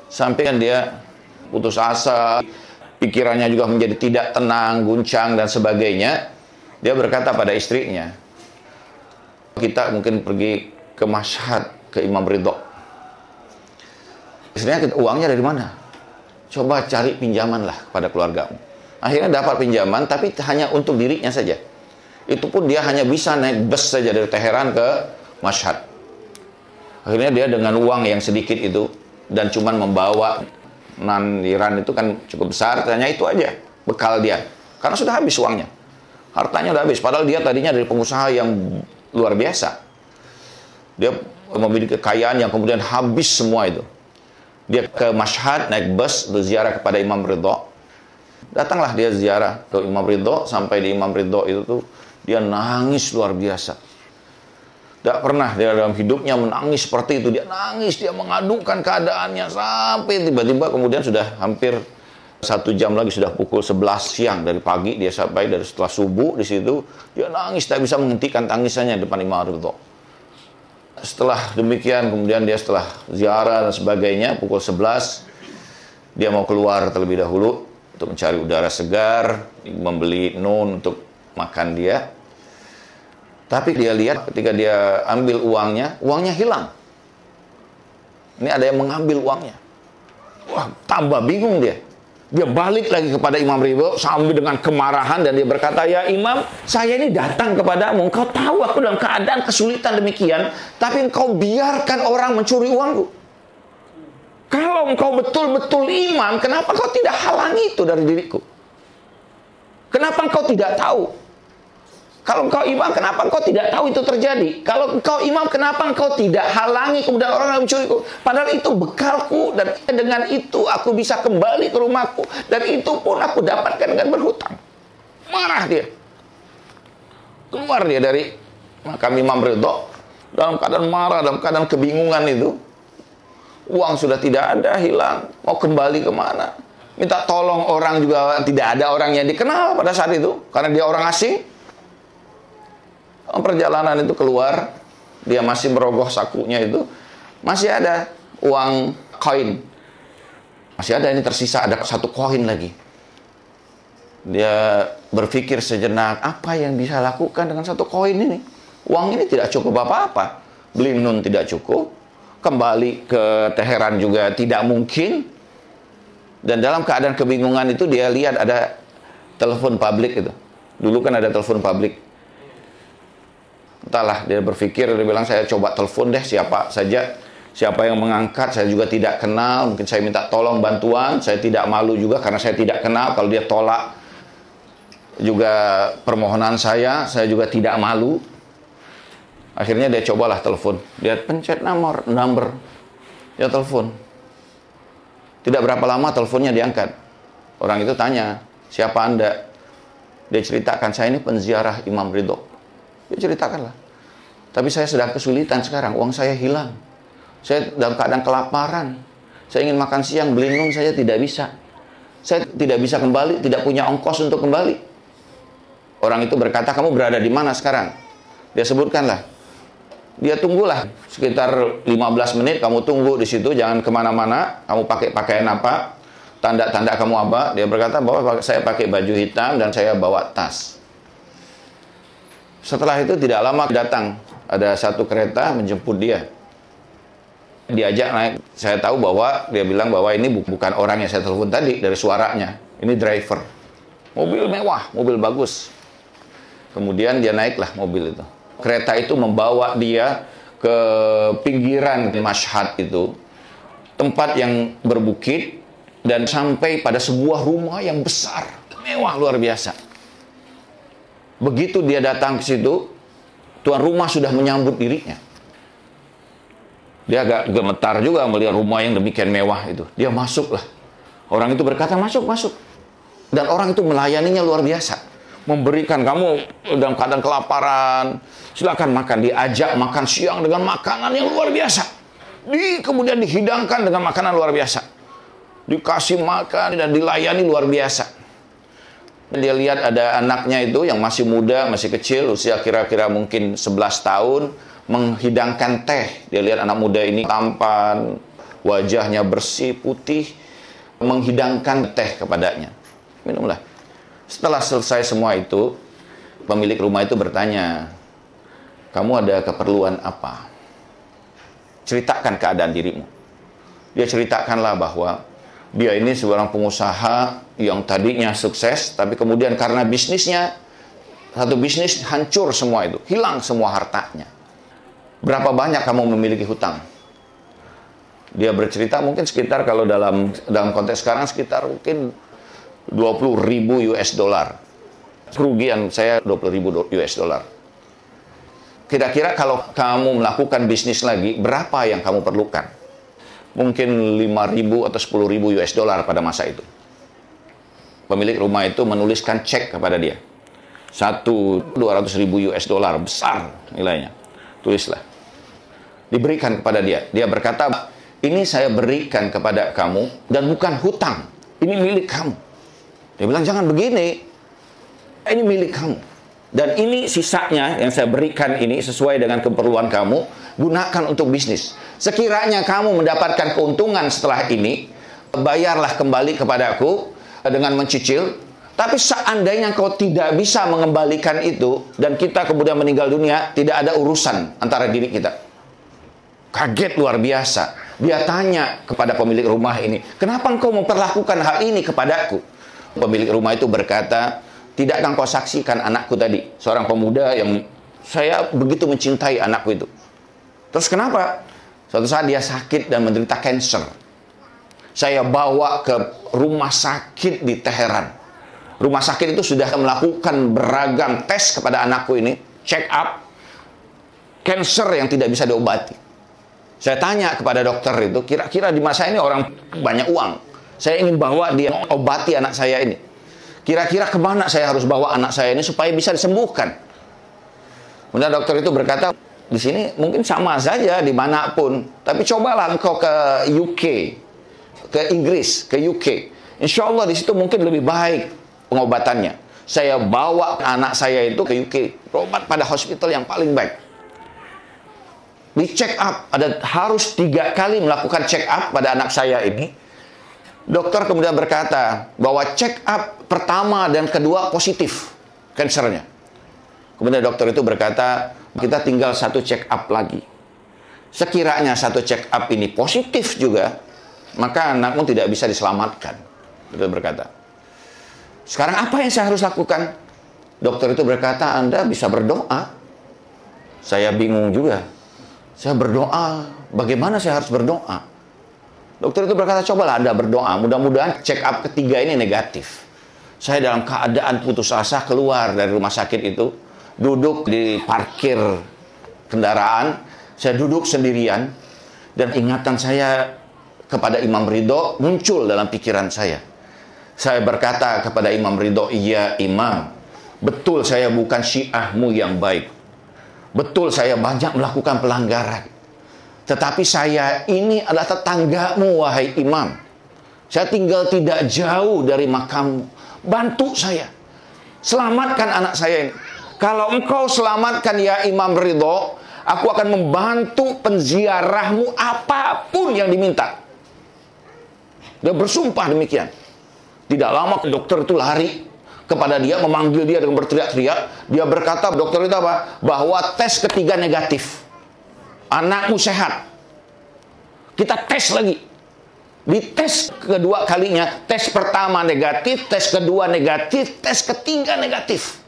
Sampai kan dia putus asa, pikirannya juga menjadi tidak tenang, guncang, dan sebagainya. Dia berkata pada istrinya, kita mungkin pergi ke Mashhad, ke Imam Ridho. Istrinya, uangnya dari mana? Coba cari pinjaman lah pada keluargamu. Akhirnya dapat pinjaman, tapi hanya untuk dirinya saja. Itu pun dia hanya bisa naik bus saja dari Teheran ke Mashhad. Akhirnya dia dengan uang yang sedikit itu, dan cuman membawa Iran itu kan cukup besar, hanya itu aja bekal dia. Karena sudah habis uangnya. Hartanya udah habis, padahal dia tadinya dari pengusaha yang luar biasa. Dia memiliki kekayaan yang kemudian habis semua itu. Dia ke Mashhad, naik bus, berziarah kepada Imam Ridho. Datanglah dia ziarah ke Imam Ridho, sampai di Imam Ridho itu tuh, dia nangis luar biasa. Tidak pernah dia dalam hidupnya menangis seperti itu. Dia nangis, dia mengadukan keadaannya, sampai tiba-tiba kemudian sudah hampir 1 jam lagi, sudah pukul 11 siang dari pagi, dia sampai dari setelah subuh di situ, dia nangis, tak bisa menghentikan tangisannya depan Imam Ridho. Setelah demikian, kemudian dia setelah ziarah dan sebagainya, pukul 11, dia mau keluar terlebih dahulu untuk mencari udara segar, membeli nun untuk makan dia. Tapi dia lihat ketika dia ambil uangnya hilang. Ini ada yang mengambil uangnya. Wah, tambah bingung dia. Dia balik lagi kepada Imam Ridho sambil dengan kemarahan, dan dia berkata, ya Imam, saya ini datang kepadamu. Engkau tahu aku dalam keadaan kesulitan demikian, tapi engkau biarkan orang mencuri uangku. Kalau engkau betul-betul imam, kenapa engkau tidak halangi itu dari diriku? Kenapa engkau tidak tahu? Kalau engkau imam, kenapa engkau tidak tahu itu terjadi? Kalau engkau imam, kenapa engkau tidak halangi kemudian orang yang mencuriku? Padahal itu bekalku, dan dengan itu aku bisa kembali ke rumahku. Dan itu pun aku dapatkan dengan berhutang. Marah dia. Keluar dia dari makam Imam Ridho dalam keadaan marah, dalam keadaan kebingungan itu. Uang sudah tidak ada, hilang. Mau kembali kemana? Minta tolong orang juga tidak ada orang yang dikenal pada saat itu. Karena dia orang asing. Perjalanan itu keluar. Dia masih merogoh sakunya itu. Masih ada uang koin. Masih ada, ini tersisa, ada 1 koin lagi. Dia berpikir sejenak, apa yang bisa lakukan dengan 1 koin ini? Uang ini tidak cukup apa-apa. Beli nun tidak cukup. Kembali ke Teheran juga tidak mungkin. Dan dalam keadaan kebingungan itu dia lihat ada telepon publik itu. Dulu kan ada telepon publik. Entahlah, dia berpikir, dia bilang saya coba telepon deh siapa saja. Siapa yang mengangkat, saya juga tidak kenal. Mungkin saya minta tolong bantuan. Saya tidak malu juga karena saya tidak kenal. Kalau dia tolak juga permohonan saya juga tidak malu. Akhirnya dia cobalah telepon. Dia pencet number. Dia telepon. Tidak berapa lama teleponnya diangkat. Orang itu tanya, siapa Anda? Dia ceritakan, saya ini penziarah Imam Ridho. Dia ceritakanlah. Tapi saya sedang kesulitan sekarang, uang saya hilang. Saya dalam keadaan kelaparan. Saya ingin makan siang, beli nun saya tidak bisa. Saya tidak bisa kembali, tidak punya ongkos untuk kembali. Orang itu berkata, kamu berada di mana sekarang? Dia sebutkanlah. Dia tunggulah sekitar 15 menit, kamu tunggu di situ, jangan kemana-mana. Kamu pakai pakaian apa? Tanda-tanda kamu apa? Dia berkata bahwa saya pakai baju hitam dan saya bawa tas. Setelah itu tidak lama datang. Ada 1 kereta menjemput dia. Diajak naik. Saya tahu bahwa dia bilang bahwa ini bukan orang yang saya telepon tadi dari suaranya. Ini driver. Mobil mewah, mobil bagus. Kemudian dia naiklah mobil itu. Kereta itu membawa dia ke pinggiran Mashhad itu. Tempat yang berbukit. Dan sampai pada sebuah rumah yang besar. Mewah luar biasa. Begitu dia datang ke situ, tuan rumah sudah menyambut dirinya. Dia agak gemetar juga melihat rumah yang demikian mewah itu. Dia masuklah. Orang itu berkata, masuk, masuk. Dan orang itu melayaninya luar biasa. Memberikan, kamu dalam keadaan kelaparan, silakan makan. Diajak makan siang dengan makanan yang luar biasa. Kemudian dihidangkan dengan makanan luar biasa. Dikasih makan dan dilayani luar biasa. Dia lihat ada anaknya itu yang masih muda, masih kecil, usia kira-kira mungkin 11 tahun, menghidangkan teh. Dia lihat anak muda ini tampan, wajahnya bersih, putih, menghidangkan teh kepadanya. Minumlah. Setelah selesai semua itu, pemilik rumah itu bertanya, kamu ada keperluan apa? Ceritakan keadaan dirimu. Dia ceritakanlah bahwa dia ini seorang pengusaha yang tadinya sukses, tapi kemudian karena bisnisnya, satu bisnis hancur semua itu, hilang semua hartanya. Berapa banyak kamu memiliki hutang? Dia bercerita mungkin sekitar, kalau dalam konteks sekarang sekitar mungkin 20.000 US dollar. Kerugian saya 20.000 US dollar. Kira-kira kalau kamu melakukan bisnis lagi, berapa yang kamu perlukan? Mungkin 5.000 atau 10.000 US dollar pada masa itu. Pemilik rumah itu menuliskan cek kepada dia. 200.000 US dollar, besar nilainya. Tulislah. Diberikan kepada dia. Dia berkata, ini saya berikan kepada kamu dan bukan hutang. Ini milik kamu. Dia bilang, jangan begini. Ini milik kamu. Dan ini sisanya yang saya berikan ini sesuai dengan keperluan kamu. Gunakan untuk bisnis. Sekiranya kamu mendapatkan keuntungan setelah ini, bayarlah kembali kepadaku dengan mencicil. Tapi seandainya kau tidak bisa mengembalikan itu, dan kita kemudian meninggal dunia, tidak ada urusan antara diri kita. Kaget luar biasa. Dia tanya kepada pemilik rumah ini, kenapa engkau memperlakukan hal ini kepadaku? Pemilik rumah itu berkata, tidakkah kau saksikan anakku tadi? Seorang pemuda yang saya begitu mencintai anakku itu. Terus kenapa? Suatu saat dia sakit dan menderita kanker. Saya bawa ke rumah sakit di Teheran. Rumah sakit itu sudah melakukan beragam tes kepada anakku ini. Check up. Kanker yang tidak bisa diobati. Saya tanya kepada dokter itu, kira-kira di masa ini orang banyak uang. Saya ingin bawa dia obati anak saya ini. Kira-kira kemana saya harus bawa anak saya ini supaya bisa disembuhkan? Kemudian dokter itu berkata, di sini mungkin sama saja dimanapun, tapi cobalah engkau ke UK, ke Inggris, ke UK. Insya Allah di situ mungkin lebih baik pengobatannya. Saya bawa anak saya itu ke UK, berobat pada hospital yang paling baik. Di check up, harus 3 kali melakukan check up pada anak saya ini. Dokter kemudian berkata bahwa check up pertama dan kedua positif kansernya. Kemudian dokter itu berkata, kita tinggal 1 check up lagi. Sekiranya 1 check up ini positif juga, maka anakmu tidak bisa diselamatkan. Dokter berkata. Sekarang apa yang saya harus lakukan? Dokter itu berkata, Anda bisa berdoa. Saya bingung juga. Saya berdoa, bagaimana saya harus berdoa? Dokter itu berkata, cobalah Anda berdoa. Mudah-mudahan check up ketiga ini negatif. Saya dalam keadaan putus asa keluar dari rumah sakit itu. Duduk di parkir kendaraan, saya duduk sendirian, dan ingatan saya kepada Imam Ridho muncul dalam pikiran saya. Saya berkata kepada Imam Ridho, iya Imam, betul saya bukan syiahmu yang baik. Betul saya banyak melakukan pelanggaran. Tetapi saya ini adalah tetanggamu, wahai Imam. Saya tinggal tidak jauh dari makammu. Bantu saya. Selamatkan anak saya ini. Kalau engkau selamatkan ya Imam Ridho, aku akan membantu penziarahmu apapun yang diminta. Dia bersumpah demikian. Tidak lama dokter itu lari kepada dia, memanggil dia dengan berteriak-teriak. Dia berkata, dokter itu apa? Bahwa tes ketiga negatif. Anakmu sehat. Kita tes lagi. Di tes kedua kalinya, tes pertama negatif, tes kedua negatif, tes ketiga negatif.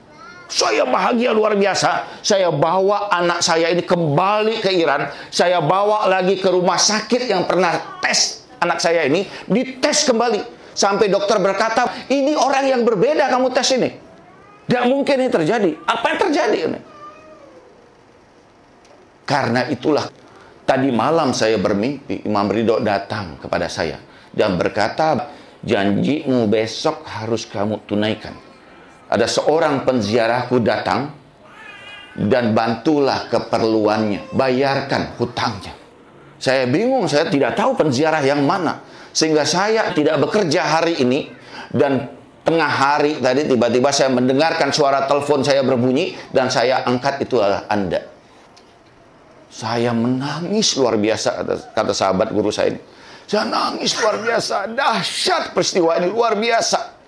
Saya bahagia luar biasa. Saya bawa anak saya ini kembali ke Iran. Saya bawa lagi ke rumah sakit yang pernah tes anak saya ini. Dites kembali. Sampai dokter berkata, ini orang yang berbeda kamu tes ini. Tidak mungkin ini terjadi. Apa yang terjadi ini? Karena itulah, tadi malam saya bermimpi, Imam Ridho datang kepada saya. Dan berkata, janjimu besok harus kamu tunaikan. Ada seorang penziarahku datang dan bantulah keperluannya, bayarkan hutangnya. Saya bingung, saya tidak tahu penziarah yang mana. Sehingga saya tidak bekerja hari ini, dan tengah hari tadi tiba-tiba saya mendengarkan suara telepon saya berbunyi, dan saya angkat, itu adalah Anda. Saya menangis luar biasa, kata sahabat guru saya ini. Saya nangis luar biasa, dahsyat peristiwa ini, luar biasa.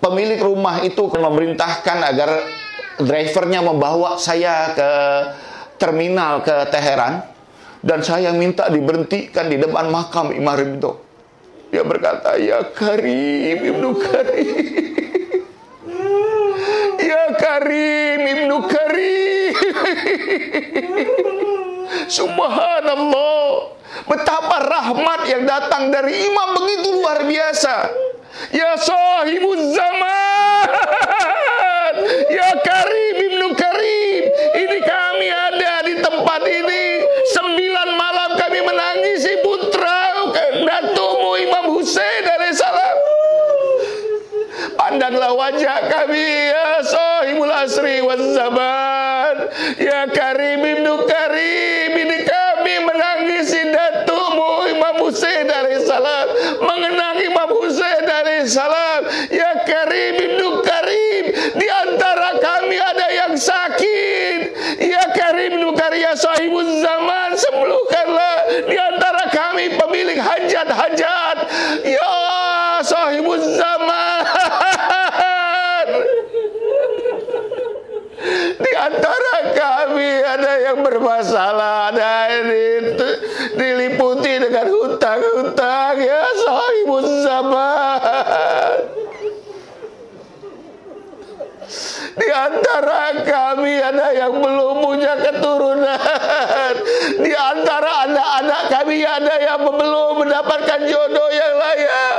Pemilik rumah itu memerintahkan agar drivernya membawa saya ke terminal ke Teheran, dan saya minta diberhentikan di depan makam Imam Ridho. Dia berkata, ya Karim Ibnu Karim, ya Karim Ibnu Karim. Subhanallah, betapa rahmat yang datang dari imam begitu luar biasa. Ya sahibuz zaman, ya Karim Ibnu Karim, ini kami ada di tempat ini 9 malam kami menangisi putra datumu Imam Husain alaihissalam. Pandanglah wajah kami ya sahibul asri waz zaman, ya Karim Ibnu Karim, ini kami menangisi datumu Imam Husain alaihissalam, mengenang Imam Husain alaihissalam. Ya Karim Ibnu Karim, di antara kami ada yang sakit. Ya Karim Ibnu Karim, ya sahibuz zaman, sembuhkanlah di antara kami pemilik hajat-hajat. Ya sahibuz zaman, di antara kami ada yang bermasalah, ada ini diliputi dengan hutang-hutang. Ya sahibuz zaman, di antara kami ada yang belum punya keturunan. Di antara anak-anak kami ada yang belum mendapatkan jodoh yang layak.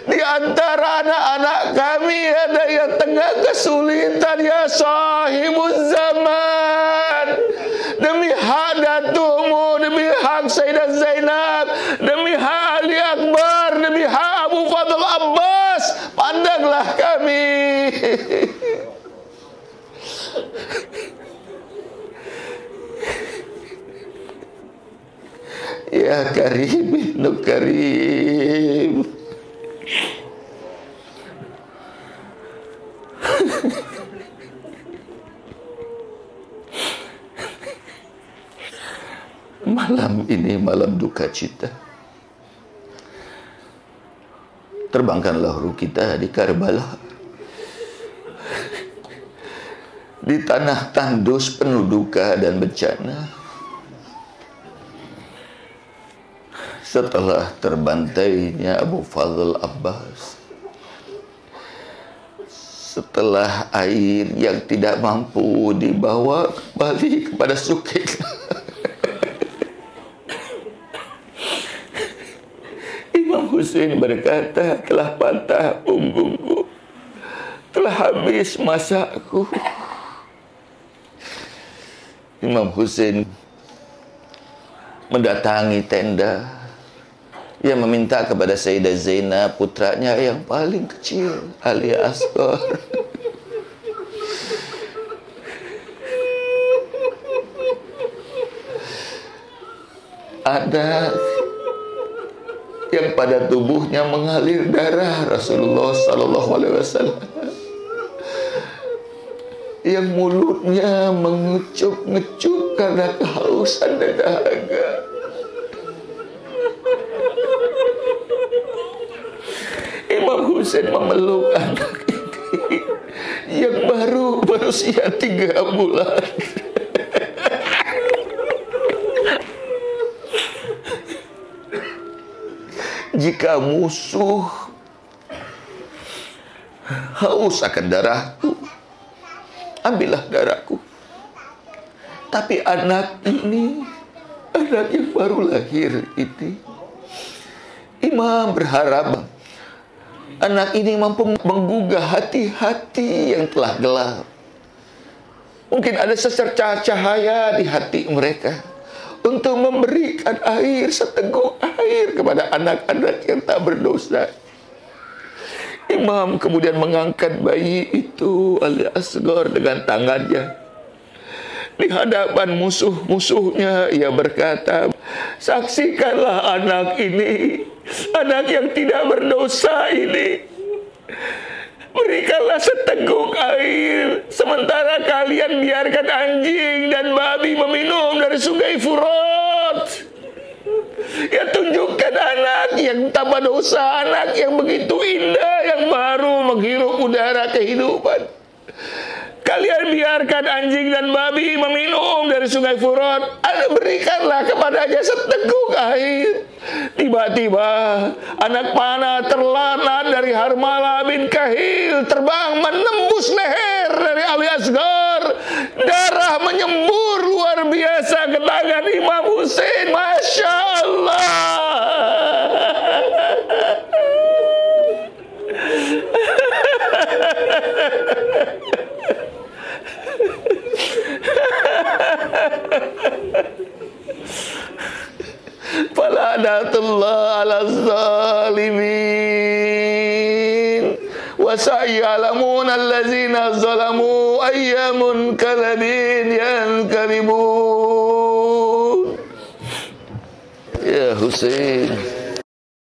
Di antara anak-anak kami ada yang tengah kesulitan. Ya sahibuz zaman, demi hak datumu, demi hak Sayyidah Zainab, demi hak Ali Akbar, demi hak Abu Fadl Abbas, pandanglah kami. Ya Karim ibnu Karim. Malam ini malam duka cita. Terbangkanlah ruh kita di Karbala, di tanah tandus penuh duka dan bencana. Setelah terbantainya Abu Fadl Abbas, setelah air yang tidak mampu dibawa kembali kepada Sukit, Imam Husain berkata, telah patah punggungku, telah habis masaku. Imam Husain mendatangi tenda. Ia meminta kepada Sayyidah Zainab, putranya yang paling kecil, Ali Asghar, ada yang pada tubuhnya mengalir darah Rasulullah Sallallahu Alaihi Wasallam, yang mulutnya mengucup-ngecup karena kehausan dan dahaga. Imam Husain memeluk anak ini yang baru berusia 3 bulan. Jika musuh haus akan darahku, ambillah darahku. Tapi anak ini, anak yang baru lahir ini, Imam berharap anak ini mampu menggugah hati-hati yang telah gelap. Mungkin ada secercah cahaya di hati mereka untuk memberikan air, seteguk air kepada anak-anak yang tak berdosa. Imam kemudian mengangkat bayi itu, Ali Asghar, dengan tangannya. Di hadapan musuh-musuhnya, ia berkata, saksikanlah anak ini, anak yang tidak berdosa ini. Berikanlah seteguk air, sementara kalian biarkan anjing dan babi meminum dari sungai Furat. Ya, tunjukkan anak yang tanpa dosa, anak yang begitu indah, yang baru menghirup udara kehidupan. Kalian biarkan anjing dan babi meminum dari sungai Furat. Berikanlah kepadanya seteguk air. Tiba-tiba anak panah terlanat dari Harmalah bin Kahil terbang menembus leher dari Ali Asghar. Darah menyembur luar biasa ke tangan Imam Husain. Masya Allah. Falanatullah ala zalimin wa sayalamun allazina zalamu ayyamun kalabin yankalibun. Ya Husain,